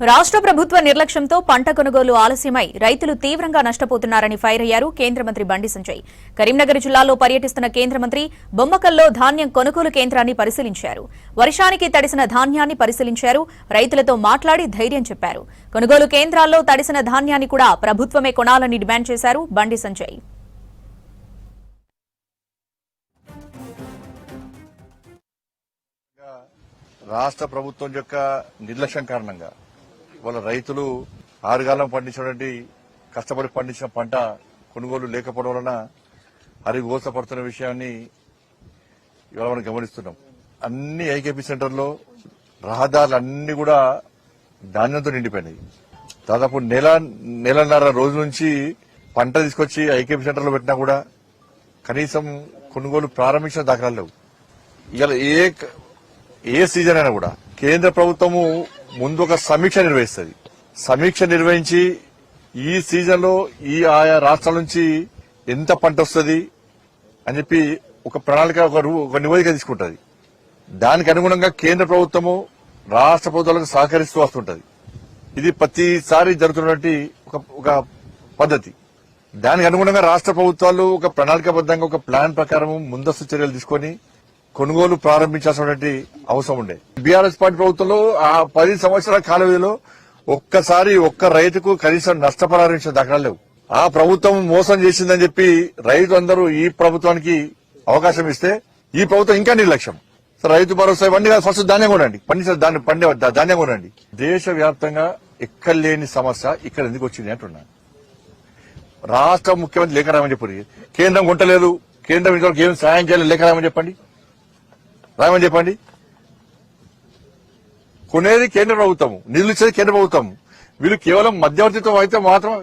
రాష్ట్ర ప్రభుత్వ నిర్లక్ష్యంతో పంట కొనుగోలు ఆలస్యమై రైతులు తీవ్రంగా నష్టపోతున్నారని ఫైర్ అయ్యారు కేంద్ర మంత్రి బండి సంజయ్. కరీంనగర్ జిల్లాలో పర్యటిస్తున్న కేంద్ర మంత్రి బొమ్మకల్లో ధాన్యం కొనుగోలు కేంద్రాన్ని పరిశీలించారు. వర్షానికి తడిసిన ధాన్యాన్ని పరిశీలించారు. రైతులతో మాట్లాడి ధైర్యం చెప్పారు. కొనుగోలు కేంద్రాల్లో తడిసిన ధాన్యాన్ని కూడా ప్రభుత్వమే కొనాలని డిమాండ్ చేశారు బండి సంజయ్. రాష్ట్ర ప్రభుత్వం యొక్క నిర్లక్ష్యం కారణంగా వాళ్ళ రైతులు ఆరుగాలం పండించినటువంటి కష్టపడి పండించిన పంట కొనుగోలు లేకపోవడం వలన హరిగోసపడుతున్న విషయాన్ని ఇవాళ మనం గమనిస్తున్నాం. అన్ని ఐకేపీ సెంటర్లో రహదారులు అన్ని కూడా ధాన్యంతో నిండిపోయినాయి. దాదాపు నెలన్నర రోజుల నుంచి పంట తీసుకొచ్చి ఐకేపీ సెంటర్లో పెట్టినా కూడా కనీసం కొనుగోలు ప్రారంభించిన దాఖలాలు లేవు. ఇవాళ ఏ సీజన్ అయినా కూడా కేంద్ర ప్రభుత్వము ముందు ఒక సమీక్ష నిర్వహిస్తుంది. సమీక్ష నిర్వహించి ఈ సీజన్ లో ఈ ఆయా రాష్ట్రాల నుంచి ఎంత పంట వస్తుంది అని చెప్పి ఒక ప్రణాళిక ఒక నివేదిక తీసుకుంటుంది. దానికి అనుగుణంగా కేంద్ర ప్రభుత్వము రాష్ట్ర ప్రభుత్వాలకు సహకరిస్తూ వస్తుంటది. ఇది ప్రతిసారి జరుగుతున్నటువంటి ఒక పద్ధతి. దానికి అనుగుణంగా రాష్ట్ర ప్రభుత్వాలు ఒక ప్రణాళికాబద్దంగా ఒక ప్లాన్ ప్రకారం ముందస్తు చర్యలు తీసుకుని కొనుగోలు ప్రారంభించాల్సినటువంటి అవసరం ఉండే. బీఆర్ఎస్ పార్టీ ప్రభుత్వంలో ఆ 10 సంవత్సరాల కాల వ్యవధిలో ఒక్కసారి ఒక్క రైతుకు కనీసం నష్టపరిహారం ఇచ్చిన దాఖలాలు లేవు. ఆ ప్రభుత్వం మోసం చేసిందని చెప్పి రైతులందరూ ఈ ప్రభుత్వానికి అవకాశం ఇస్తే ఈ ప్రభుత్వం ఇంకా నిర్లక్ష్యం. రైతు భరోసా ఇవన్నీ కాదు, ఫస్ట్ ధాన్యం కొనండి, ధాన్యం కొనండి. దేశవ్యాప్తంగా ఎక్కడ లేని సమస్య ఇక్కడ ఎందుకు వచ్చింది అంటున్నా. రాష్ట్ర ముఖ్యమంత్రి లేఖ రామని చెప్పి కేంద్రం కొంటలేదు, కేంద్రం ఇంతవరకు ఏం సాయం చేయాలి లేఖ రామని చెప్పండి. కొనేది కేంద్ర ప్రభుత్వం, నిధులు ఇచ్చేది కేంద్ర ప్రభుత్వం. వీళ్ళు కేవలం మధ్యవర్తిత్వం అయితే మాత్రం